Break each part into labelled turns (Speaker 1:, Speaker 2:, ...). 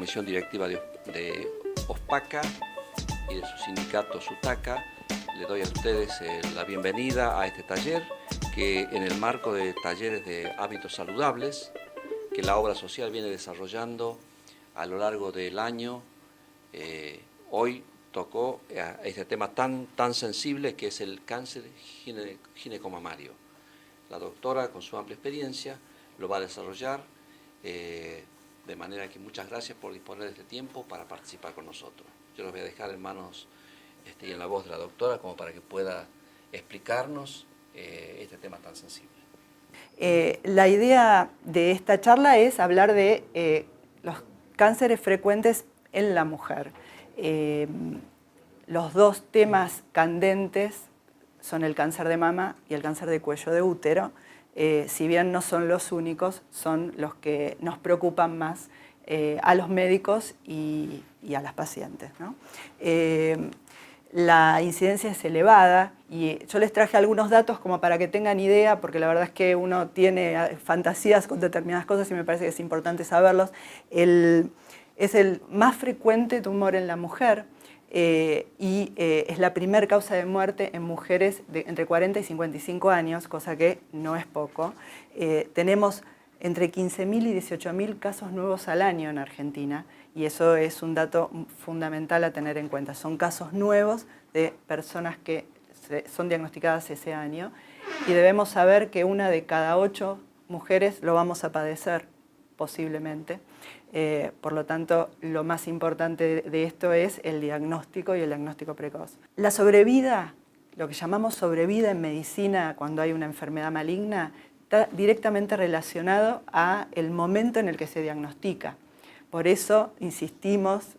Speaker 1: comisión directiva de OSPACA y de su sindicato SUTACA, le doy a ustedes la bienvenida a este taller que en el marco de talleres de hábitos saludables que la obra social viene desarrollando a lo largo del año, hoy tocó este tema tan sensible que es el cáncer ginecomamario. La doctora, con su amplia experiencia, lo va a desarrollar, de manera que muchas gracias por disponer de este tiempo para participar con nosotros. Yo los voy a dejar en manos y en la voz de la doctora como para que pueda explicarnos este tema tan sensible.
Speaker 2: La idea de esta charla es hablar de los cánceres frecuentes en la mujer. Los dos temas candentes son el cáncer de mama y el cáncer de cuello de útero. Si bien no son los únicos, son los que nos preocupan más a los médicos y a las pacientes, ¿no? La incidencia es elevada y yo les traje algunos datos como para que tengan idea, porque la verdad es que uno tiene fantasías con determinadas cosas y me parece que es importante saberlos. Es el más frecuente tumor en la mujer y es la primera causa de muerte en mujeres de entre 40 y 55 años, cosa que no es poco. Tenemos entre 15.000 y 18.000 casos nuevos al año en Argentina y eso es un dato fundamental a tener en cuenta. Son casos nuevos de personas que son diagnosticadas ese año y debemos saber que 1 de cada 8 mujeres lo vamos a padecer posiblemente. Por lo tanto, lo más importante de esto es el diagnóstico y el diagnóstico precoz. La sobrevida, lo que llamamos sobrevida en medicina cuando hay una enfermedad maligna, está directamente relacionado al momento en el que se diagnostica. Por eso insistimos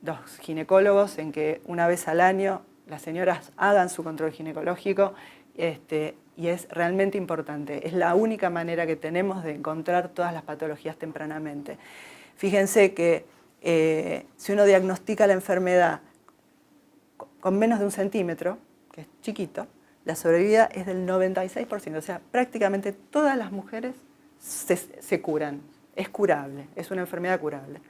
Speaker 2: los ginecólogos en que una vez al año las señoras hagan su control ginecológico y es realmente importante. Es la única manera que tenemos de encontrar todas las patologías tempranamente. Fíjense que si uno diagnostica la enfermedad con menos de 1 centímetro, que es chiquito, la sobrevida es del 96%, o sea, prácticamente todas las mujeres se curan. Es curable, es una enfermedad curable,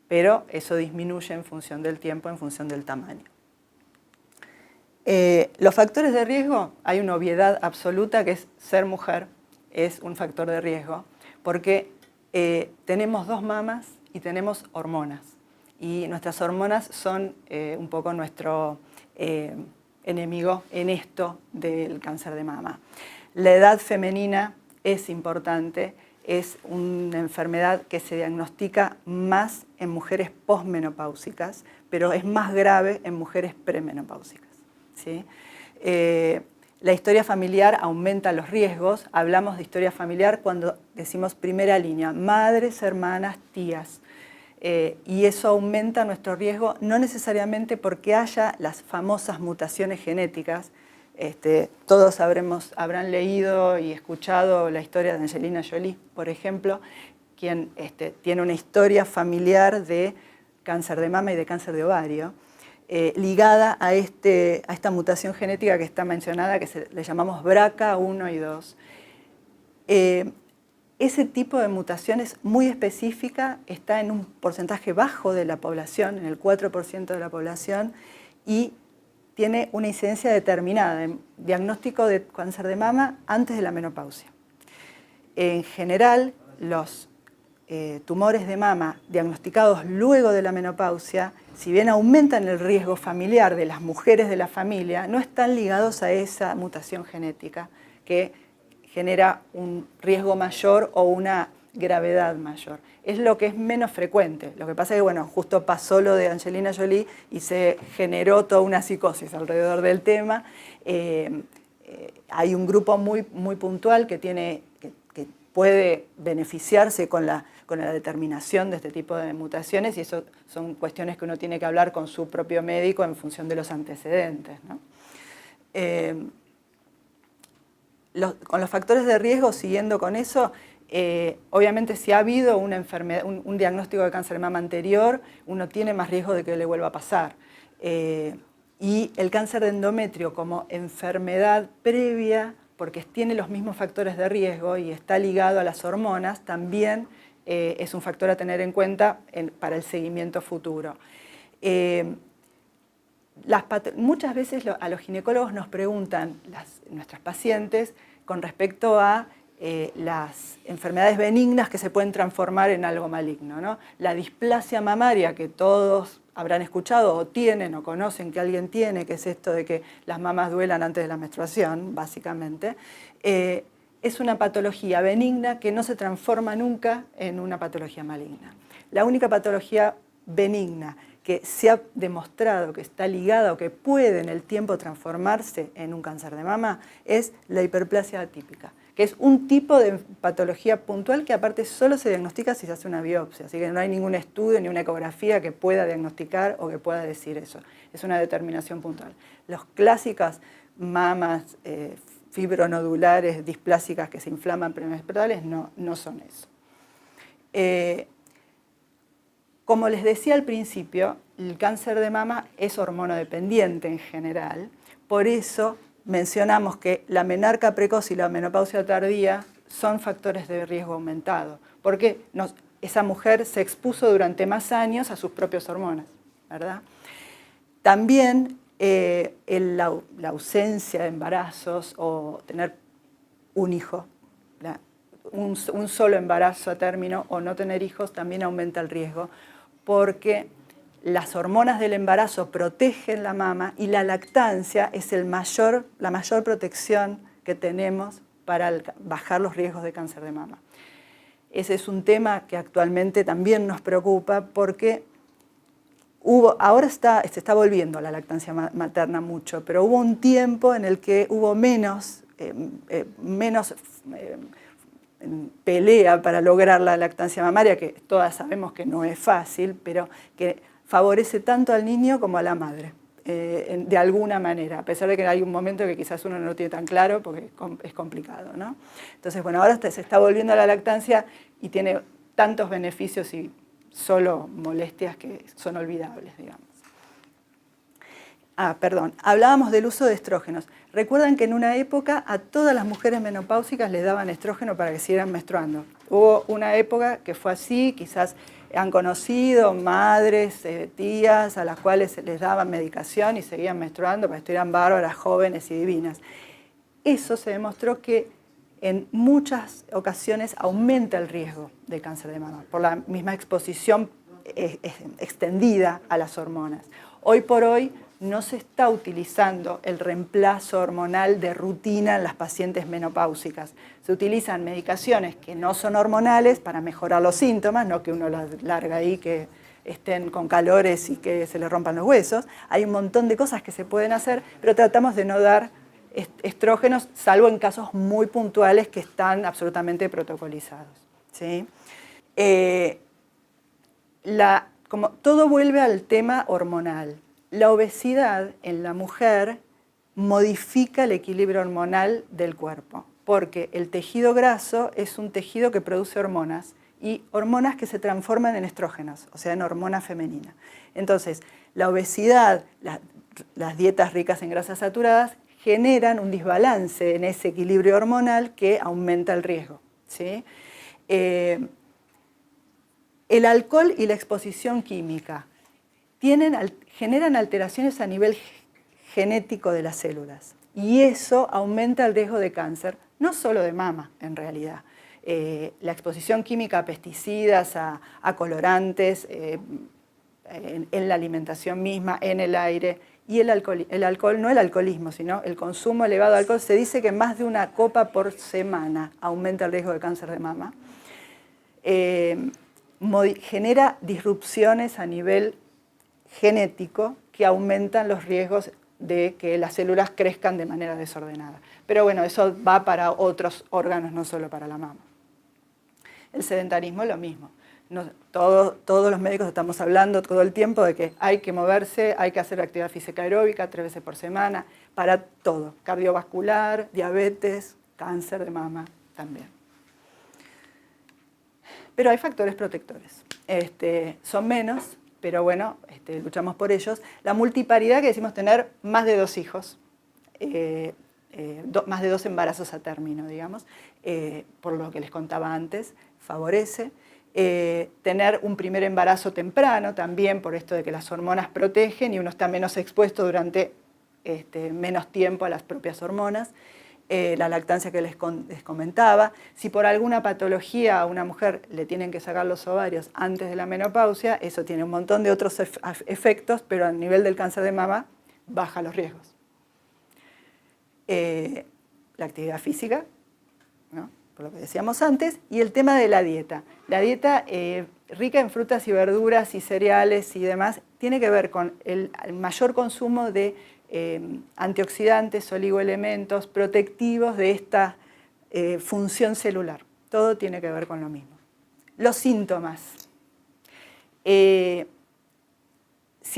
Speaker 2: pero eso disminuye en función del tiempo, en función del tamaño. Los factores de riesgo, hay una obviedad absoluta que es ser mujer, es un factor de riesgo, porque tenemos 2 mamas y tenemos hormonas, y nuestras hormonas son un poco nuestro enemigo en esto del cáncer de mama. La edad femenina es importante. Es una enfermedad que se diagnostica más en mujeres posmenopáusicas, pero es más grave en mujeres premenopáusicas, ¿sí? La historia familiar aumenta los riesgos. Hablamos de historia familiar cuando decimos primera línea, madres, hermanas, tías. Y eso aumenta nuestro riesgo, no necesariamente porque haya las famosas mutaciones genéticas. Todos habrán leído y escuchado la historia de Angelina Jolie, por ejemplo, quien tiene una historia familiar de cáncer de mama y de cáncer de ovario, ligada a esta mutación genética que está mencionada, que le llamamos BRCA1 y 2. Ese tipo de mutaciones muy específica está en un porcentaje bajo de la población, en el 4% de la población, y tiene una incidencia determinada en diagnóstico de cáncer de mama antes de la menopausia. En general, los tumores de mama diagnosticados luego de la menopausia, si bien aumentan el riesgo familiar de las mujeres de la familia, no están ligados a esa mutación genética que genera un riesgo mayor o una gravedad mayor. Es lo que es menos frecuente. Lo que pasa es que, bueno, justo pasó lo de Angelina Jolie y se generó toda una psicosis alrededor del tema. Hay un grupo muy puntual que puede beneficiarse con la determinación de este tipo de mutaciones y eso son cuestiones que uno tiene que hablar con su propio médico en función de los antecedentes, ¿no? Con los factores de riesgo, siguiendo con eso, obviamente si ha habido una enfermedad, un diagnóstico de cáncer de mama anterior, uno tiene más riesgo de que le vuelva a pasar. Y el cáncer de endometrio como enfermedad previa, porque tiene los mismos factores de riesgo y está ligado a las hormonas, también es un factor a tener en cuenta para el seguimiento futuro. Muchas veces a los ginecólogos nos preguntan nuestras pacientes con respecto a las enfermedades benignas que se pueden transformar en algo maligno, ¿no? La displasia mamaria, que todos habrán escuchado o tienen o conocen que alguien tiene, que es esto de que las mamas duelan antes de la menstruación, básicamente, es una patología benigna que no se transforma nunca en una patología maligna. La única patología benigna que se ha demostrado que está ligada o que puede en el tiempo transformarse en un cáncer de mama es la hiperplasia atípica, que es un tipo de patología puntual que aparte solo se diagnostica si se hace una biopsia, así que no hay ningún estudio ni una ecografía que pueda diagnosticar o que pueda decir eso. Es una determinación puntual. Las clásicas mamas fibronodulares displásicas que se inflaman premenstruales no son eso. Como les decía al principio, el cáncer de mama es hormonodependiente en general, por eso mencionamos que la menarca precoz y la menopausia tardía son factores de riesgo aumentado, porque esa mujer se expuso durante más años a sus propias hormonas, ¿verdad? También la ausencia de embarazos o tener un hijo, un solo embarazo a término o no tener hijos también aumenta el riesgo, porque las hormonas del embarazo protegen la mama y la lactancia es la mayor protección que tenemos para bajar los riesgos de cáncer de mama. Ese es un tema que actualmente también nos preocupa porque ahora se está volviendo a la lactancia materna mucho, pero hubo un tiempo en el que hubo menos pelea para lograr la lactancia mamaria, que todas sabemos que no es fácil, pero que favorece tanto al niño como a la madre, de alguna manera, a pesar de que hay un momento que quizás uno no lo tiene tan claro porque es complicado, ¿no? Entonces, bueno, ahora se está volviendo a la lactancia y tiene tantos beneficios y solo molestias que son olvidables, digamos. Perdón, hablábamos del uso de estrógenos. Recuerdan que en una época a todas las mujeres menopáusicas les daban estrógeno para que siguieran menstruando. Hubo una época que fue así, quizás han conocido madres, tías, a las cuales les daban medicación y seguían menstruando para que estuvieran bárbaras, jóvenes y divinas. Eso se demostró que en muchas ocasiones aumenta el riesgo de cáncer de mama por la misma exposición extendida a las hormonas. Hoy por hoy no se está utilizando el reemplazo hormonal de rutina en las pacientes menopáusicas. Se utilizan medicaciones que no son hormonales para mejorar los síntomas, no que uno las larga ahí, que estén con calores y que se les rompan los huesos. Hay un montón de cosas que se pueden hacer, pero tratamos de no dar estrógenos, salvo en casos muy puntuales que están absolutamente protocolizados, ¿sí? Como todo vuelve al tema hormonal. La obesidad en la mujer modifica el equilibrio hormonal del cuerpo, porque el tejido graso es un tejido que produce hormonas y hormonas que se transforman en estrógenos, o sea, en hormona femenina. Entonces, la obesidad, las dietas ricas en grasas saturadas generan un desbalance en ese equilibrio hormonal que aumenta el riesgo, ¿sí? El alcohol y la exposición química generan alteraciones a nivel genético de las células y eso aumenta el riesgo de cáncer, no solo de mama en realidad. La exposición química a pesticidas, a colorantes, en la alimentación misma, en el aire, y el alcohol, no el alcoholismo, sino el consumo elevado de alcohol. Se dice que más de una copa por semana aumenta el riesgo de cáncer de mama. Genera disrupciones a nivel genético que aumentan los riesgos de que las células crezcan de manera desordenada. Pero bueno, eso va para otros órganos, no solo para la mama. El sedentarismo es lo mismo. Todos los médicos estamos hablando todo el tiempo de que hay que moverse, hay que hacer actividad física aeróbica 3 veces por semana, para todo, cardiovascular, diabetes, cáncer de mama también. Pero hay factores protectores. Son menos, pero bueno, luchamos por ellos. La multiparidad, que decimos tener más de 2 hijos, más de 2 embarazos a término, digamos, por lo que les contaba antes, favorece. tener un primer embarazo temprano también por esto de que las hormonas protegen y uno está menos expuesto durante menos tiempo a las propias hormonas. La lactancia que les comentaba. Si por alguna patología a una mujer le tienen que sacar los ovarios antes de la menopausia, eso tiene un montón de otros efectos, pero a nivel del cáncer de mama baja los riesgos. La actividad física, ¿no? Por lo que decíamos antes, y el tema de la dieta. La dieta rica en frutas y verduras y cereales y demás tiene que ver con el mayor consumo de antioxidantes, oligoelementos protectivos de esta función celular. Todo tiene que ver con lo mismo. Los síntomas. Si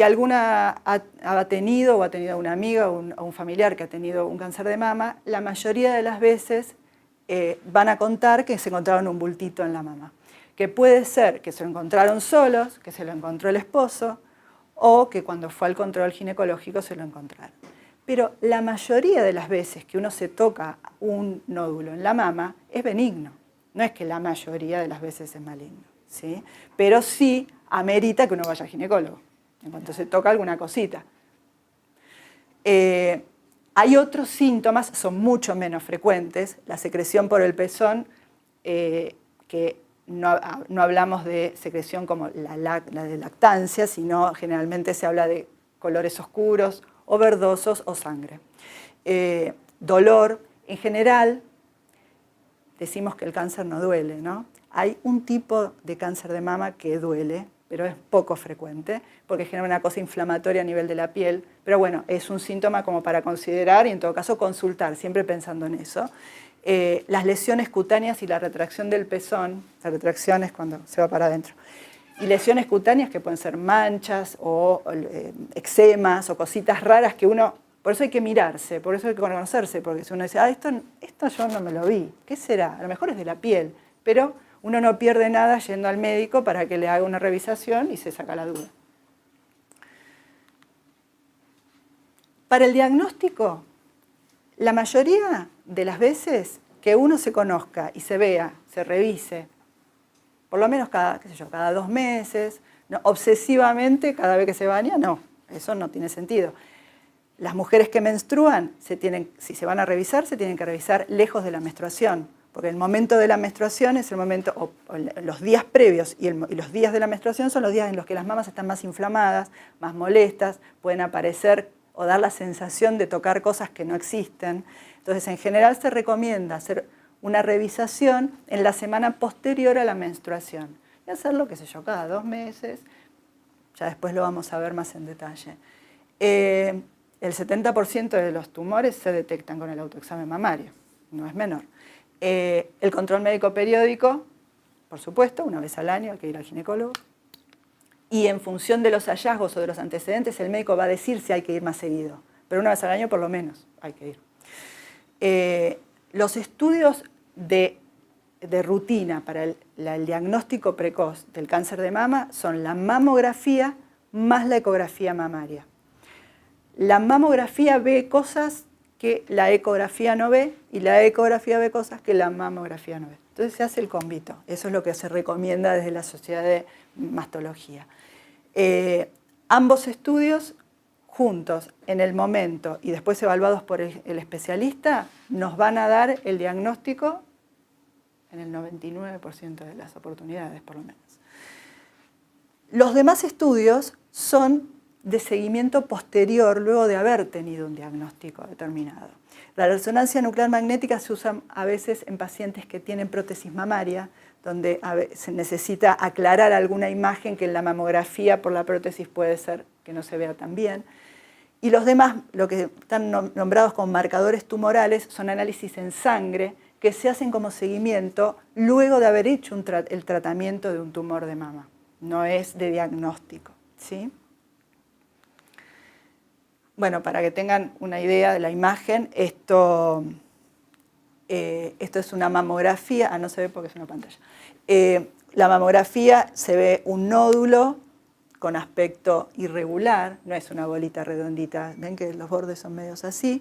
Speaker 2: alguna ha tenido o ha tenido una amiga o un familiar que ha tenido un cáncer de mama, la mayoría de las veces van a contar que se encontraron un bultito en la mama. Que puede ser que se lo encontraron solos, que se lo encontró el esposo, o que cuando fue al control ginecológico se lo encontraron. Pero la mayoría de las veces que uno se toca un nódulo en la mama es benigno. No es que la mayoría de las veces es maligno, ¿sí? Pero sí amerita que uno vaya al ginecólogo en cuanto se toca alguna cosita. Hay otros síntomas, son mucho menos frecuentes. La secreción por el pezón, que no hablamos de secreción como la de lactancia, sino generalmente se habla de colores oscuros o verdosos o sangre. Dolor, en general, decimos que el cáncer no duele, ¿no? Hay un tipo de cáncer de mama que duele, pero es poco frecuente, porque genera una cosa inflamatoria a nivel de la piel, pero bueno, es un síntoma como para considerar y en todo caso consultar, siempre pensando en eso. Las lesiones cutáneas y la retracción del pezón, la retracción es cuando se va para adentro, y lesiones cutáneas que pueden ser manchas o eczemas o cositas raras que uno, por eso hay que mirarse, por eso hay que conocerse, porque si uno dice, esto yo no me lo vi, ¿qué será? A lo mejor es de la piel, pero uno no pierde nada yendo al médico para que le haga una revisación y se saca la duda. Para el diagnóstico, la mayoría de las veces que uno se conozca y se vea, se revise, por lo menos cada 2 meses, no, obsesivamente cada vez que se baña, no, eso no tiene sentido. Las mujeres que menstruan, si se van a revisar, se tienen que revisar lejos de la menstruación, porque el momento de la menstruación es el momento, o los días previos y los días de la menstruación son los días en los que las mamas están más inflamadas, más molestas, pueden aparecer o dar la sensación de tocar cosas que no existen. Entonces, en general se recomienda hacer una revisación en la semana posterior a la menstruación. Y hacerlo, qué sé yo, cada 2 meses, ya después lo vamos a ver más en detalle. El 70% de los tumores se detectan con el autoexamen mamario, no es menor. El control médico periódico, por supuesto, 1 vez al año hay que ir al ginecólogo. Y en función de los hallazgos o de los antecedentes, el médico va a decir si hay que ir más seguido. Pero 1 vez al año por lo menos hay que ir. Los estudios de rutina para el diagnóstico precoz del cáncer de mama son la mamografía más la ecografía mamaria. La mamografía ve cosas que la ecografía no ve y la ecografía ve cosas que la mamografía no ve. Entonces se hace el combito. Eso es lo que se recomienda desde la Sociedad de Mastología. Ambos estudios juntos en el momento y después evaluados por el especialista nos van a dar el diagnóstico en el 99% de las oportunidades, por lo menos. Los demás estudios son de seguimiento posterior, luego de haber tenido un diagnóstico determinado. La resonancia nuclear magnética se usa a veces en pacientes que tienen prótesis mamaria, donde se necesita aclarar alguna imagen que en la mamografía por la prótesis puede ser que no se vea tan bien. Y los demás, lo que están nombrados como marcadores tumorales, son análisis en sangre que se hacen como seguimiento luego de haber hecho el tratamiento de un tumor de mama. No es de diagnóstico, ¿sí? Bueno, para que tengan una idea de la imagen, esto es una mamografía, no se ve porque es una pantalla. La mamografía se ve un nódulo con aspecto irregular, no es una bolita redondita, ven que los bordes son medios así,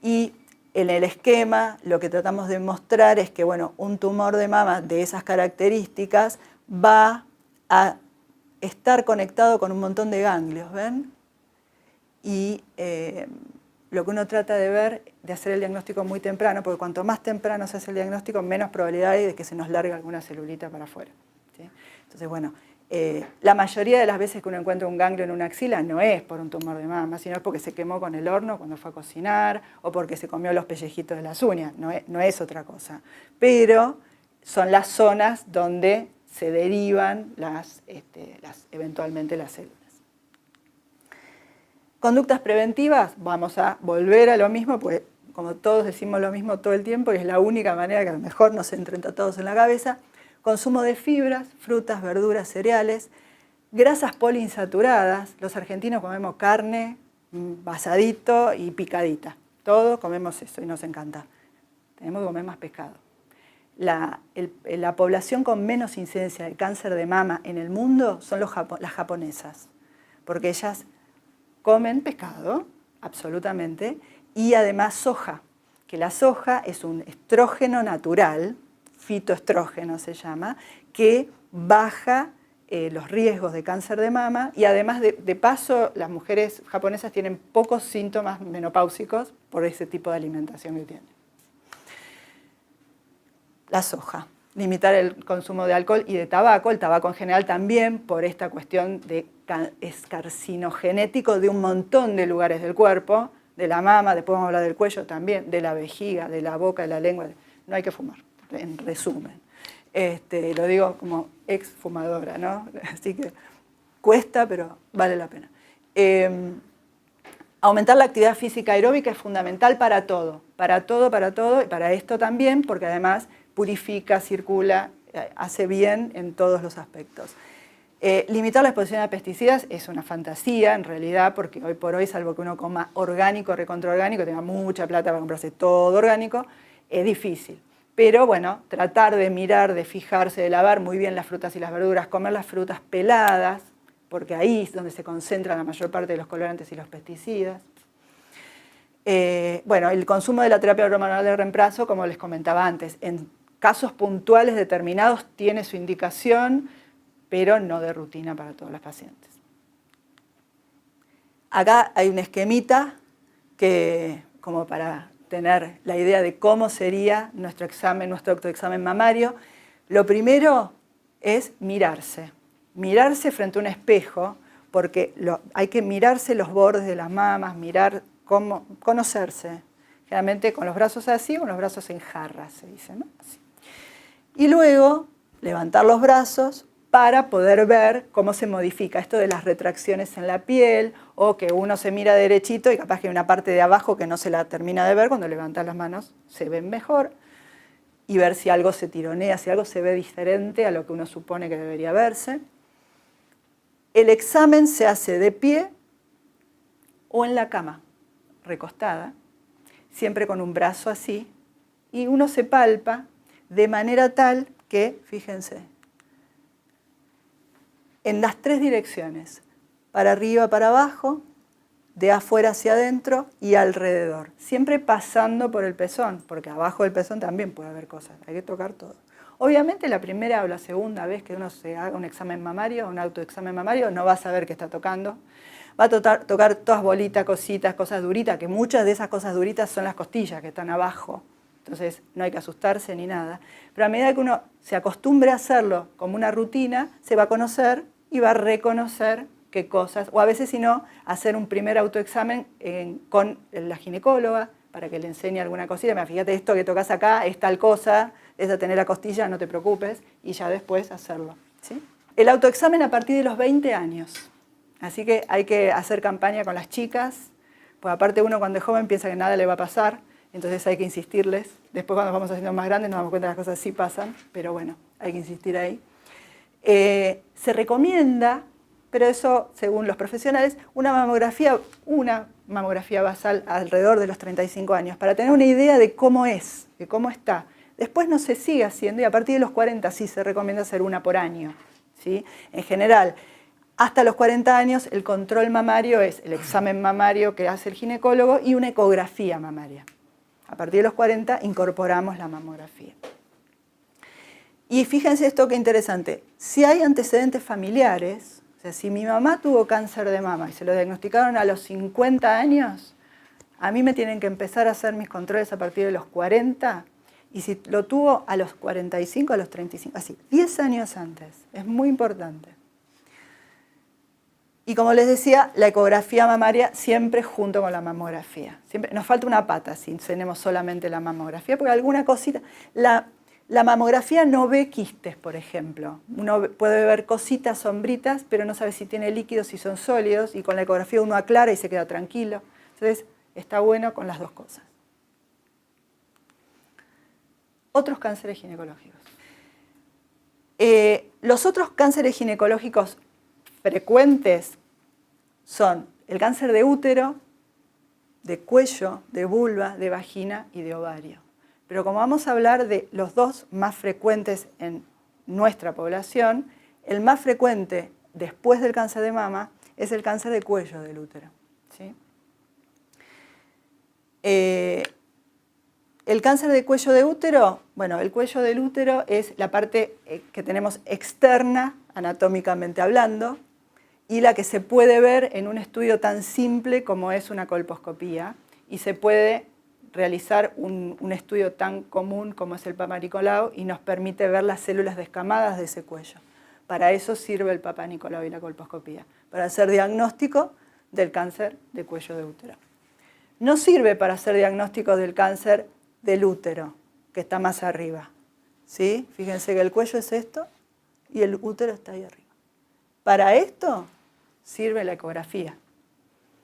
Speaker 2: y en el esquema lo que tratamos de mostrar es que bueno, un tumor de mama de esas características va a estar conectado con un montón de ganglios, ¿ven? Y lo que uno trata de ver, de hacer el diagnóstico muy temprano, porque cuanto más temprano se hace el diagnóstico, menos probabilidad hay de que se nos largue alguna celulita para afuera, ¿sí? Entonces, bueno, la mayoría de las veces que uno encuentra un ganglio en una axila no es por un tumor de mama, sino es porque se quemó con el horno cuando fue a cocinar o porque se comió los pellejitos de las uñas, no es otra cosa. Pero son las zonas donde se derivan eventualmente las células. Conductas preventivas, vamos a volver a lo mismo, pues como todos decimos lo mismo todo el tiempo y es la única manera que a lo mejor nos entren todos en la cabeza. Consumo de fibras, frutas, verduras, cereales, grasas poliinsaturadas. Los argentinos comemos carne, basadito y picadita. Todos comemos eso y nos encanta. Tenemos que comer más pescado. La población con menos incidencia de cáncer de mama en el mundo son las japonesas, porque ellas comen pescado, absolutamente, y además soja, que la soja es un estrógeno natural, fitoestrógeno se llama, que baja los riesgos de cáncer de mama y además de paso las mujeres japonesas tienen pocos síntomas menopáusicos por ese tipo de alimentación que tienen. La soja, limitar el consumo de alcohol y de tabaco, el tabaco en general también por esta cuestión de es carcinogenético de un montón de lugares del cuerpo, de la mama, después vamos a hablar del cuello también, de la vejiga, de la boca, de la lengua, no hay que fumar, en resumen. Lo digo como ex fumadora, ¿no? Así que cuesta, pero vale la pena. Aumentar la actividad física aeróbica es fundamental para todo, y para esto también, porque además purifica, circula, hace bien en todos los aspectos. Limitar la exposición a pesticidas es una fantasía, en realidad, porque hoy por hoy, salvo que uno coma orgánico, recontraorgánico, tenga mucha plata para comprarse todo orgánico, es difícil. Pero bueno, tratar de mirar, de fijarse, de lavar muy bien las frutas y las verduras, comer las frutas peladas, porque ahí es donde se concentra la mayor parte de los colorantes y los pesticidas. Bueno, el consumo de la terapia hormonal de reemplazo, como les comentaba antes, en casos puntuales determinados tiene su indicación, pero no de rutina para todos los pacientes. Acá hay un esquemita que, como para tener la idea de cómo sería nuestro autoexamen mamario. Lo primero es mirarse frente a un espejo, porque hay que mirarse los bordes de las mamas, conocerse, generalmente con los brazos así, con los brazos en jarra, se dice, ¿no? Así. Y luego levantar los brazos para poder ver cómo se modifica esto de las retracciones en la piel o que uno se mira derechito y capaz que hay una parte de abajo que no se la termina de ver, cuando levantas las manos se ven mejor y ver si algo se tironea, si algo se ve diferente a lo que uno supone que debería verse. El examen se hace de pie o en la cama, recostada, siempre con un brazo así, y uno se palpa de manera tal que, fíjense, en las tres direcciones, para arriba, para abajo, de afuera hacia adentro y alrededor, siempre pasando por el pezón, porque abajo del pezón también puede haber cosas, hay que tocar todo. Obviamente la primera o la segunda vez que uno se haga un examen mamario, un autoexamen mamario, no va a saber qué está tocando, va a tocar todas bolitas, cositas, cosas duritas, que muchas de esas cosas duritas son las costillas que están abajo, entonces no hay que asustarse ni nada, pero a medida que uno se acostumbre a hacerlo como una rutina, se va a conocer y va a reconocer qué cosas, o a veces si no, hacer un primer autoexamen con la ginecóloga para que le enseñe alguna cosita. Mira, fíjate, esto que tocas acá es tal cosa, es de tener la costilla, no te preocupes, y ya después hacerlo, ¿sí? El autoexamen a partir de los 20 años, así que hay que hacer campaña con las chicas, pues aparte uno cuando es joven piensa que nada le va a pasar, entonces hay que insistirles. Después cuando nos vamos haciendo más grandes nos damos cuenta que las cosas sí pasan, pero bueno, hay que insistir ahí. Se recomienda, pero eso según los profesionales, una mamografía basal alrededor de los 35 años, para tener una idea de cómo es, de cómo está. Después no se sigue haciendo y a partir de los 40 sí se recomienda hacer una por año, ¿sí? En general, hasta los 40 años el control mamario es el examen mamario que hace el ginecólogo y una ecografía mamaria. A partir de los 40 incorporamos la mamografía. Y fíjense esto qué interesante. Si hay antecedentes familiares, o sea, si mi mamá tuvo cáncer de mama y se lo diagnosticaron a los 50 años, a mí me tienen que empezar a hacer mis controles a partir de los 40, y si lo tuvo a los 45, a los 35, así, 10 años antes. Es muy importante. Y como les decía, la ecografía mamaria siempre junto con la mamografía. Siempre, nos falta una pata si tenemos solamente la mamografía, porque alguna cosita... La mamografía no ve quistes, por ejemplo. Uno puede ver cositas, sombritas, pero no sabe si tiene líquidos, si son sólidos, y con la ecografía uno aclara y se queda tranquilo. Entonces, está bueno con las dos cosas. Otros cánceres ginecológicos. Los otros cánceres ginecológicos frecuentes son el cáncer de útero, de cuello, de vulva, de vagina y de ovario. Pero como vamos a hablar de los dos más frecuentes en nuestra población, el más frecuente después del cáncer de mama es el cáncer de cuello del útero. ¿Sí? El cáncer de cuello de útero, bueno, el cuello del útero es la parte que tenemos externa, anatómicamente hablando, y la que se puede ver en un estudio tan simple como es una colposcopía, y se puede realizar un estudio tan común como es el Papa Nicolau y nos permite ver las células descamadas de ese cuello. Para eso sirve el Papa Nicolau y la colposcopía, para hacer diagnóstico del cáncer de cuello de útero. No sirve para hacer diagnóstico del cáncer del útero, que está más arriba. ¿Sí? Fíjense que el cuello es esto y el útero está ahí arriba. Para esto sirve la ecografía.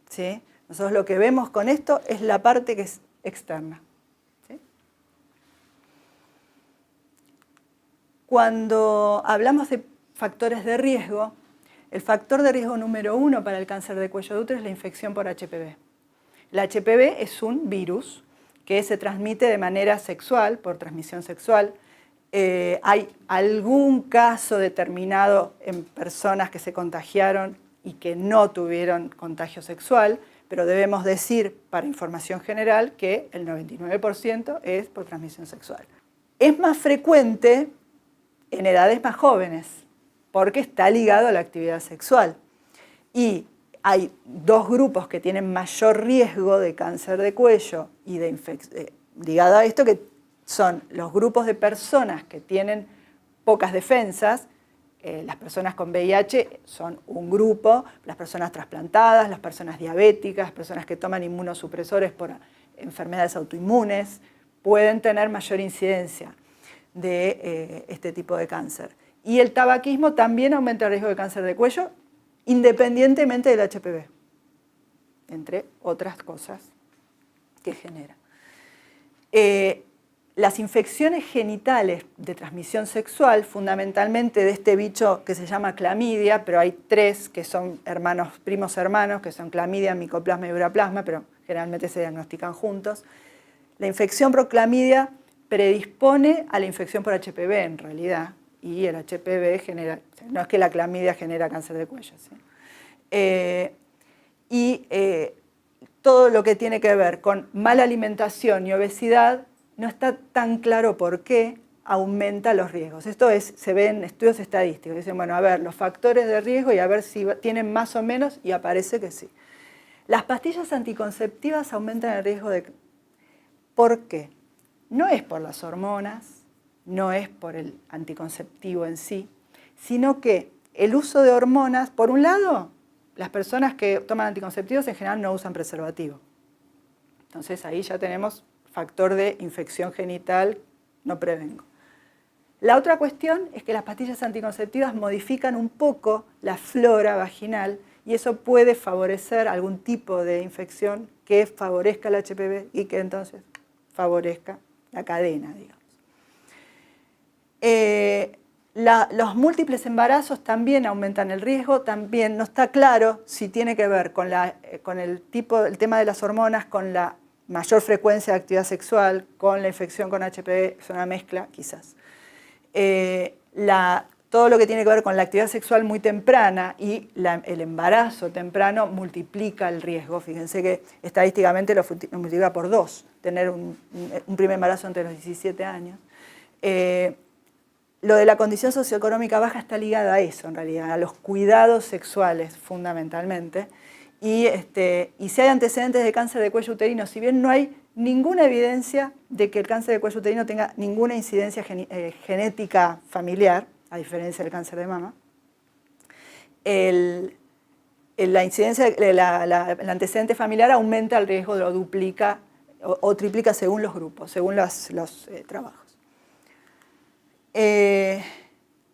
Speaker 2: ¿Sí? Nosotros lo que vemos con esto es la parte que es externa. ¿Sí? Cuando hablamos de factores de riesgo, el factor de riesgo número 1 para el cáncer de cuello de útero es la infección por HPV. El HPV es un virus que se transmite de manera sexual, por transmisión sexual. Hay algún caso determinado en personas que se contagiaron y que no tuvieron contagio sexual, pero debemos decir, para información general, que el 99% es por transmisión sexual. Es más frecuente en edades más jóvenes, porque está ligado a la actividad sexual. Y hay dos grupos que tienen mayor riesgo de cáncer de cuello y de ligado a esto, que son los grupos de personas que tienen pocas defensas. Las personas con VIH son un grupo, las personas trasplantadas, las personas diabéticas, las personas que toman inmunosupresores por enfermedades autoinmunes, pueden tener mayor incidencia de este tipo de cáncer. Y el tabaquismo también aumenta el riesgo de cáncer de cuello, independientemente del HPV, entre otras cosas que genera. Las infecciones genitales de transmisión sexual, fundamentalmente de este bicho que se llama clamidia, pero hay 3 que son primos hermanos, que son clamidia, micoplasma y uraplasma, pero generalmente se diagnostican juntos. La infección por clamidia predispone a la infección por HPV en realidad, y el HPV genera, no es que la clamidia genera cáncer de cuello, ¿sí? Todo lo que tiene que ver con mala alimentación y obesidad no está tan claro por qué aumenta los riesgos. Esto se ve en estudios estadísticos. Dicen, bueno, a ver, los factores de riesgo y a ver si tienen más o menos, y aparece que sí. Las pastillas anticonceptivas aumentan el riesgo de... ¿Por qué? No es por las hormonas, no es por el anticonceptivo en sí, sino que el uso de hormonas, por un lado, las personas que toman anticonceptivos en general no usan preservativo. Entonces ahí ya tenemos factor de infección genital, no prevengo. La otra cuestión es que las pastillas anticonceptivas modifican un poco la flora vaginal y eso puede favorecer algún tipo de infección que favorezca el HPV y que entonces favorezca la cadena, digamos. Los múltiples embarazos también aumentan el riesgo, también no está claro si tiene que ver con el tema de las hormonas, con la mayor frecuencia de actividad sexual, con la infección con HPV, es una mezcla quizás. Todo lo que tiene que ver con la actividad sexual muy temprana y el embarazo temprano multiplica el riesgo. Fíjense que estadísticamente lo multiplica por 2, tener un primer embarazo entre los 17 años. lo de la condición socioeconómica baja está ligada a eso, en realidad, a los cuidados sexuales, fundamentalmente. Y si hay antecedentes de cáncer de cuello uterino, si bien no hay ninguna evidencia de que el cáncer de cuello uterino tenga ninguna incidencia genética familiar, a diferencia del cáncer de mama, la incidencia, el antecedente familiar aumenta el riesgo, lo duplica o triplica según los grupos, según los trabajos.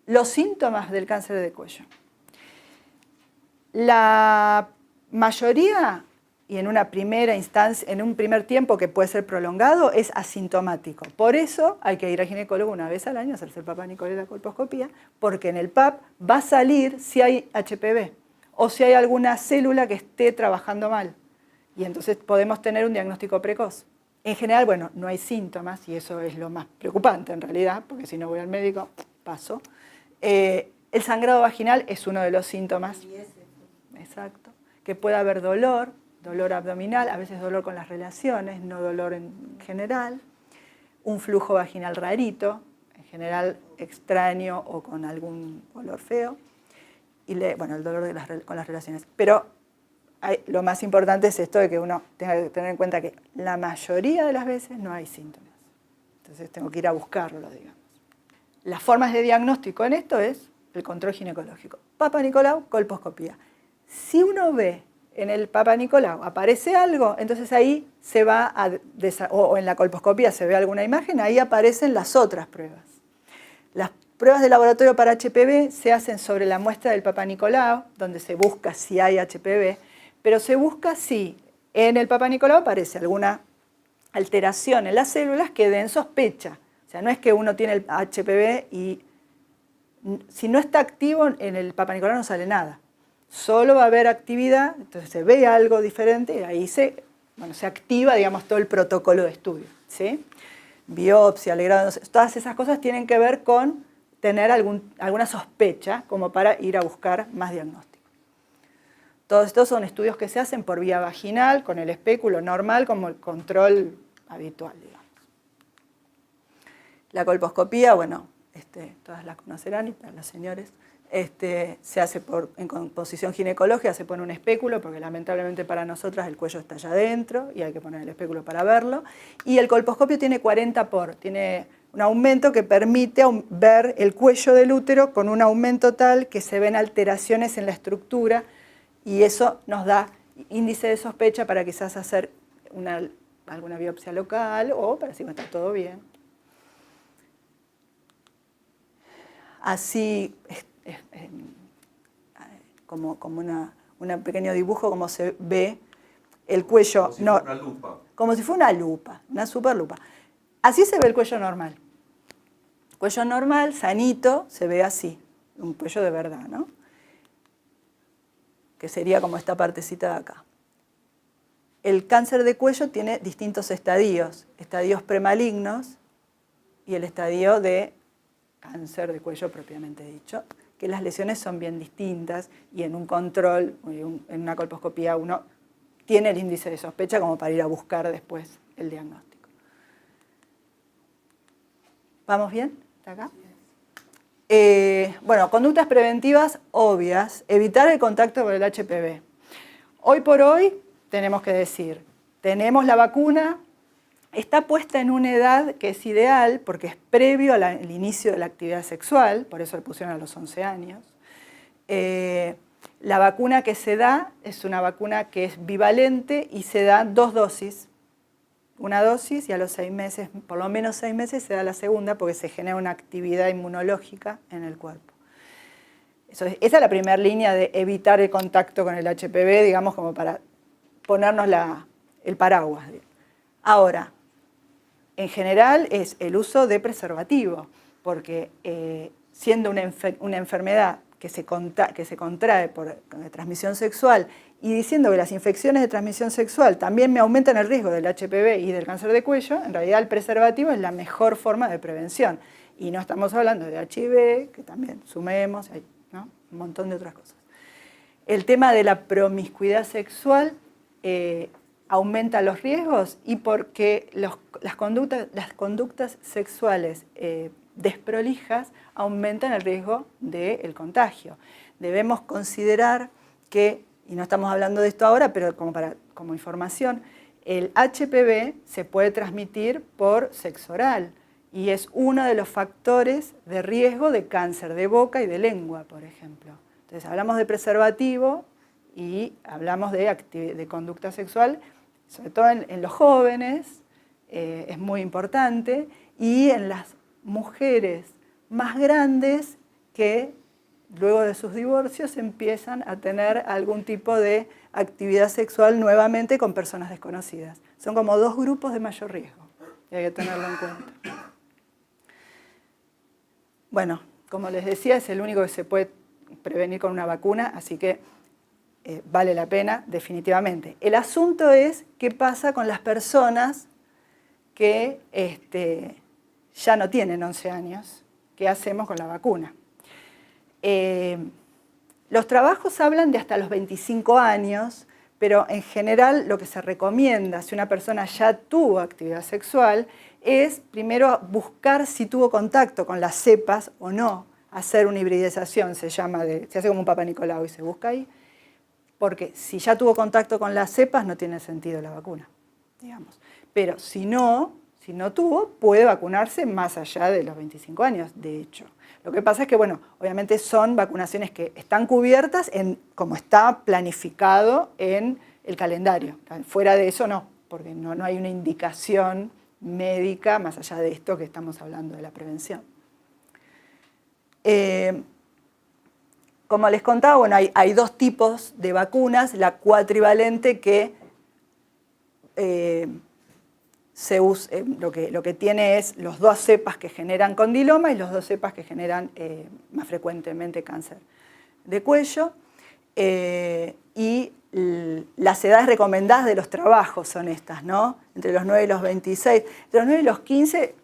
Speaker 2: Los síntomas del cáncer de cuello. La mayoría, y en una primera instancia, en un primer tiempo que puede ser prolongado, es asintomático. Por eso hay que ir al ginecólogo una vez al año a hacerse el Papa Nicolau y la colposcopía, porque en el PAP va a salir si hay HPV o si hay alguna célula que esté trabajando mal. Y entonces podemos tener un diagnóstico precoz. En general, bueno, no hay síntomas, y eso es lo más preocupante en realidad, porque si no voy al médico, paso. El sangrado vaginal es uno de los síntomas. Exacto. Que puede haber dolor abdominal, a veces dolor con las relaciones, no dolor en general. Un flujo vaginal rarito, en general extraño o con algún olor feo. Y bueno, el dolor con las relaciones. Pero lo más importante es esto de que uno tenga que tener en cuenta que la mayoría de las veces no hay síntomas. Entonces tengo que ir a buscarlo, digamos. Las formas de diagnóstico en esto es el control ginecológico. Papa Nicolau, colposcopía. Si uno ve en el Papa Nicolau aparece algo, entonces ahí se va o en la colposcopía se ve alguna imagen, ahí aparecen las otras pruebas. Las pruebas de laboratorio para HPV se hacen sobre la muestra del Papa Nicolau, donde se busca si hay HPV, pero se busca si en el Papa Nicolau aparece alguna alteración en las células que den sospecha. O sea, no es que uno tiene el HPV y si no está activo en el Papa Nicolau no sale nada. Solo va a haber actividad, entonces se ve algo diferente y ahí se activa, digamos, todo el protocolo de estudio, ¿sí? Biopsia, alegrado, todas esas cosas tienen que ver con tener alguna sospecha como para ir a buscar más diagnóstico. Todos estos son estudios que se hacen por vía vaginal, con el espéculo normal como el control habitual, digamos. La colposcopía, bueno, todas la conocerán, y para los señores, se hace en composición ginecológica, se pone un espéculo, porque lamentablemente para nosotras el cuello está allá adentro y hay que poner el espéculo para verlo. Y el colposcopio tiene 40 por, tiene un aumento que permite ver el cuello del útero con un aumento tal que se ven alteraciones en la estructura y eso nos da índice de sospecha para quizás hacer alguna biopsia local o para si no está todo bien. Así, como un pequeño dibujo, como se ve el cuello. Como si fuera una lupa. Como si fuera una lupa, una super lupa. Así se ve el cuello normal. Cuello normal, sanito, se ve así. Un cuello de verdad, ¿no? Que sería como esta partecita de acá. El cáncer de cuello tiene distintos estadios. Estadios premalignos y el estadio de cáncer de cuello propiamente dicho, que las lesiones son bien distintas y en un control, en una colposcopía uno tiene el índice de sospecha como para ir a buscar después el diagnóstico. ¿Vamos bien? ¿Está acá? Bueno, conductas preventivas obvias, evitar el contacto con el HPV. Hoy por hoy tenemos que decir, tenemos la vacuna, está puesta en una edad que es ideal porque es previo al inicio de la actividad sexual, por eso le pusieron a los 11 años. La vacuna que se da es una vacuna que es bivalente y se da 2 dosis. Una dosis y a los 6 meses, por lo menos 6 meses, se da la segunda porque se genera una actividad inmunológica en el cuerpo. Esa es la primera línea de evitar el contacto con el HPV, digamos, como para ponernos el paraguas. Ahora, en general es el uso de preservativo, porque siendo una enfermedad que se contrae por transmisión sexual y diciendo que las infecciones de transmisión sexual también me aumentan el riesgo del HPV y del cáncer de cuello, en realidad el preservativo es la mejor forma de prevención. Y no estamos hablando de HIV, que también sumemos, ¿no? Un montón de otras cosas. El tema de la promiscuidad sexual aumenta los riesgos y porque las conductas sexuales desprolijas aumentan el riesgo del contagio. Debemos considerar que, y no estamos hablando de esto ahora, pero como información, el HPV se puede transmitir por sexo oral y es uno de los factores de riesgo de cáncer de boca y de lengua, por ejemplo. Entonces hablamos de preservativo y hablamos de conducta sexual, sobre todo en los jóvenes, es muy importante, y en las mujeres más grandes que luego de sus divorcios empiezan a tener algún tipo de actividad sexual nuevamente con personas desconocidas. Son como dos grupos de mayor riesgo y hay que tenerlo en cuenta. Bueno, como les decía, es el único que se puede prevenir con una vacuna, así que vale la pena definitivamente. El asunto es qué pasa con las personas que ya no tienen 11 años. ¿Qué hacemos con la vacuna? Los trabajos hablan de hasta los 25 años, pero en general lo que se recomienda si una persona ya tuvo actividad sexual es primero buscar si tuvo contacto con las cepas o no, hacer una hibridización, se hace como un Papa Nicolau y se busca ahí, porque si ya tuvo contacto con las cepas no tiene sentido la vacuna, digamos. Pero si no tuvo, puede vacunarse más allá de los 25 años, de hecho. Lo que pasa es que, bueno, obviamente son vacunaciones que están cubiertas como está planificado en el calendario. Fuera de eso no, porque no hay una indicación médica más allá de esto que estamos hablando de la prevención. Como les contaba, bueno, hay dos tipos de vacunas, la cuatrivalente que lo que tiene es los dos cepas que generan condiloma y los dos cepas que generan más frecuentemente cáncer de cuello. Y las edades recomendadas de los trabajos son estas, ¿no? Entre los 9 y los 26. Entre los 9 y los 15,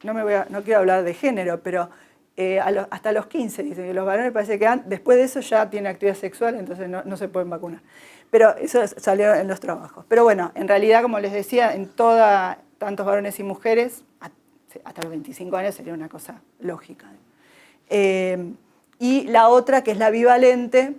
Speaker 2: no quiero hablar de género, pero hasta los 15, dicen que los varones parece que después de eso ya tienen actividad sexual, entonces no se pueden vacunar. Pero eso salió en los trabajos. Pero bueno, en realidad, como les decía, tantos varones y mujeres, hasta los 25 años sería una cosa lógica. Y la otra, que es la bivalente,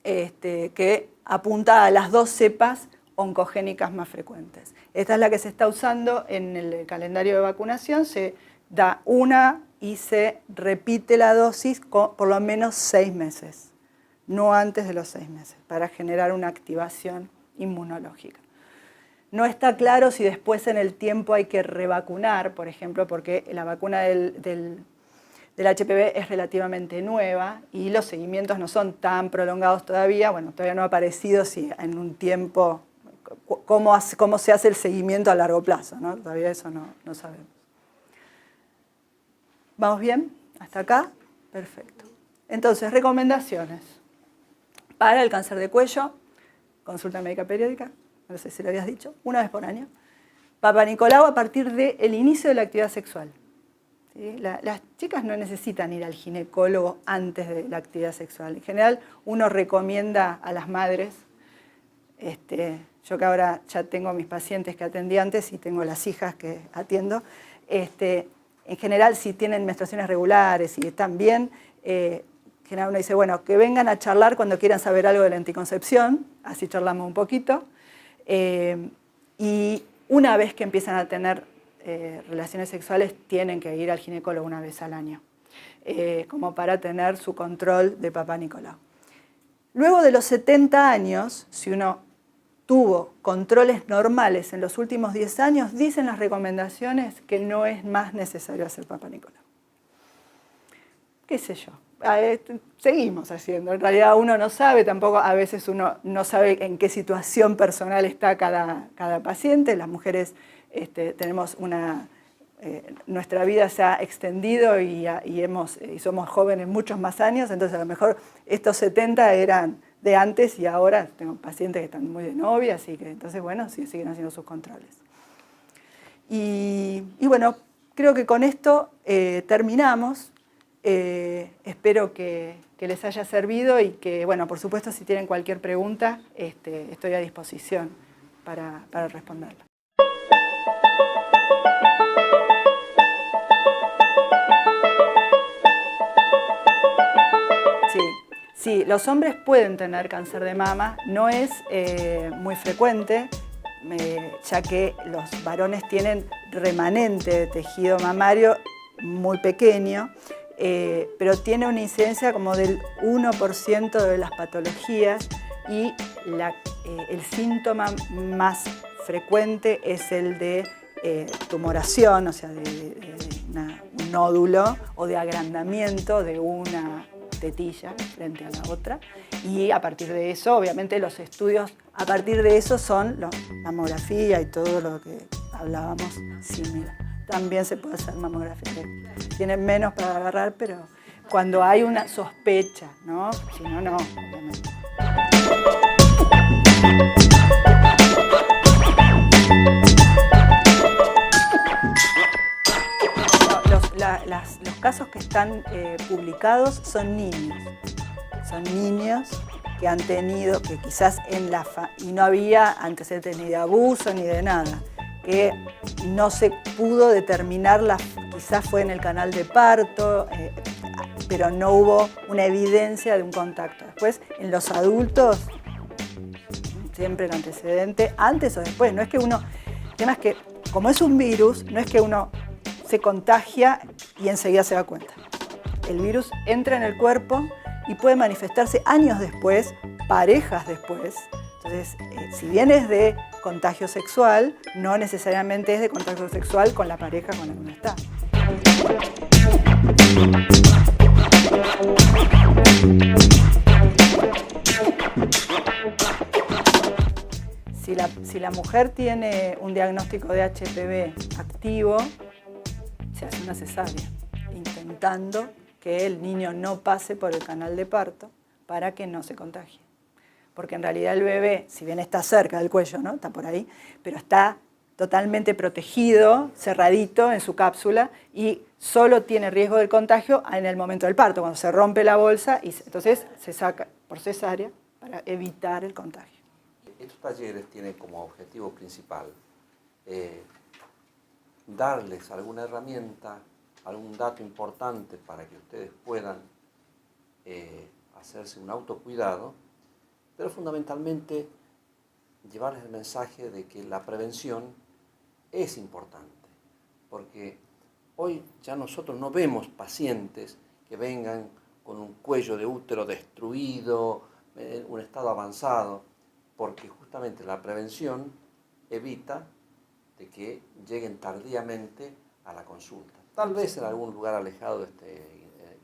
Speaker 2: que apunta a las dos cepas oncogénicas más frecuentes. Esta es la que se está usando en el calendario de vacunación, se da una y se repite la dosis por lo menos 6 meses. No antes de los 6 meses, para generar una activación inmunológica. No está claro si después en el tiempo hay que revacunar, por ejemplo, porque la vacuna del HPV es relativamente nueva y los seguimientos no son tan prolongados todavía. Bueno, todavía no ha aparecido si en un tiempo, cómo se hace el seguimiento a largo plazo, ¿no? Todavía eso no sabemos. ¿Vamos bien? ¿Hasta acá? Perfecto. Entonces, recomendaciones. Para el cáncer de cuello, consulta médica periódica, no sé si lo habías dicho, una vez por año. Papa Nicolau a partir del inicio de la actividad sexual. ¿Sí? Las chicas no necesitan ir al ginecólogo antes de la actividad sexual. En general, uno recomienda a las madres, yo que ahora ya tengo a mis pacientes que atendí antes y tengo las hijas que atiendo, en general, si tienen menstruaciones regulares y están bien, general uno dice, bueno, que vengan a charlar cuando quieran saber algo de la anticoncepción, así charlamos un poquito, y una vez que empiezan a tener relaciones sexuales, tienen que ir al ginecólogo una vez al año, como para tener su control de Papa Nicolau. Luego de los 70 años, si uno tuvo controles normales en los últimos 10 años, dicen las recomendaciones que no es más necesario hacer Papa Nicolau. ¿Qué sé yo? Seguimos haciendo. En realidad uno no sabe, tampoco a veces uno no sabe en qué situación personal está cada paciente. Las mujeres tenemos nuestra vida se ha extendido y somos jóvenes muchos más años, entonces a lo mejor estos 70 eran de antes y ahora tengo pacientes que están muy de novia, así que entonces bueno, sí, siguen haciendo sus controles. Y bueno, creo que con esto terminamos. Espero que les haya servido y que, bueno, por supuesto, si tienen cualquier pregunta, estoy a disposición para responderla. Sí, los hombres pueden tener cáncer de mama, no es muy frecuente, ya que los varones tienen remanente de tejido mamario muy pequeño, pero tiene una incidencia como del 1% de las patologías y el síntoma más frecuente es el de tumoración, o sea, de un nódulo o de agrandamiento de una tetilla frente a la otra, y a partir de eso, obviamente los estudios a partir de eso son la mamografía y todo lo que hablábamos similar. También se puede hacer mamografía, tienen menos para agarrar, pero cuando hay una sospecha, ¿no? Si no, no, obviamente. Los casos que están publicados son niños. Son niños que han tenido, que quizás y no había antecedentes ni de abuso ni de nada, que no se pudo determinar, quizás fue en el canal de parto, pero no hubo una evidencia de un contacto. Después, en los adultos, siempre el antecedente, antes o después. No es que el tema es que, como es un virus, no es que uno se contagia y enseguida se da cuenta. El virus entra en el cuerpo y puede manifestarse años después, parejas después. Entonces, si bien es de contagio sexual, no necesariamente es de contagio sexual con la pareja con la que uno está. Si la mujer tiene un diagnóstico de HPV activo, se hace una cesárea, intentando que el niño no pase por el canal de parto para que no se contagie. Porque en realidad el bebé, si bien está cerca del cuello, ¿no? Está por ahí, pero está totalmente protegido, cerradito en su cápsula, y solo tiene riesgo del contagio en el momento del parto, cuando se rompe la bolsa, y entonces se saca por cesárea para evitar el contagio.
Speaker 1: Estos talleres tienen como objetivo principal darles alguna herramienta, algún dato importante para que ustedes puedan hacerse un autocuidado, pero fundamentalmente llevarles el mensaje de que la prevención es importante, porque hoy ya nosotros no vemos pacientes que vengan con un cuello de útero destruido, en un estado avanzado, porque justamente la prevención evita de que lleguen tardíamente a la consulta. Tal vez en algún lugar alejado de este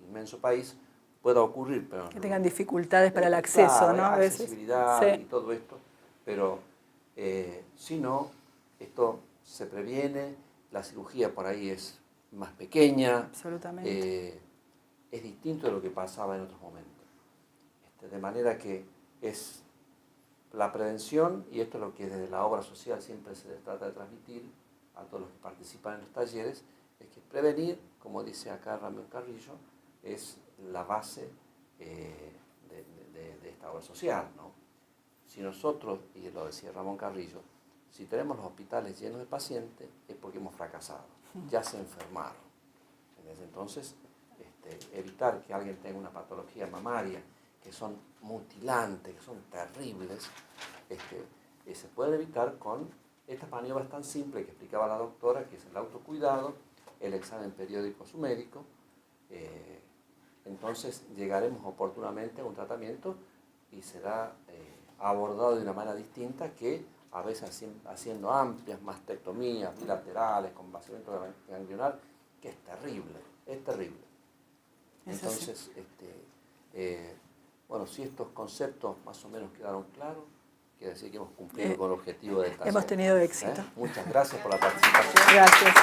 Speaker 1: inmenso país pueda ocurrir, pero
Speaker 2: que tengan dificultades para el acceso,
Speaker 1: claro,
Speaker 2: ¿no? A veces.
Speaker 1: Accesibilidad
Speaker 2: Sí.
Speaker 1: Y todo esto, pero si no, esto se previene, la cirugía por ahí es más pequeña,
Speaker 2: Absolutamente.
Speaker 1: Es distinto de lo que pasaba en otros momentos. De manera que es la prevención, y esto es lo que desde la obra social siempre se les trata de transmitir a todos los que participan en los talleres, es que prevenir, como dice acá Ramón Carrillo, es la base de esta obra social, ¿no? Si nosotros, y lo decía Ramón Carrillo, si tenemos los hospitales llenos de pacientes, es porque hemos fracasado, ya se enfermaron. Entonces, evitar que alguien tenga una patología mamaria, que son mutilantes, que son terribles, se puede evitar con estas maniobras tan simples que explicaba la doctora, que es el autocuidado, el examen periódico a su médico. Entonces llegaremos oportunamente a un tratamiento y será abordado de una manera distinta que a veces haciendo amplias mastectomías bilaterales con vaciamiento ganglionar, que es terrible, es terrible. Entonces, bueno, si estos conceptos más o menos quedaron claros, quiere decir que hemos cumplido con el objetivo del taller.
Speaker 2: Hemos tenido éxito.
Speaker 1: Muchas gracias por la participación.
Speaker 2: Gracias.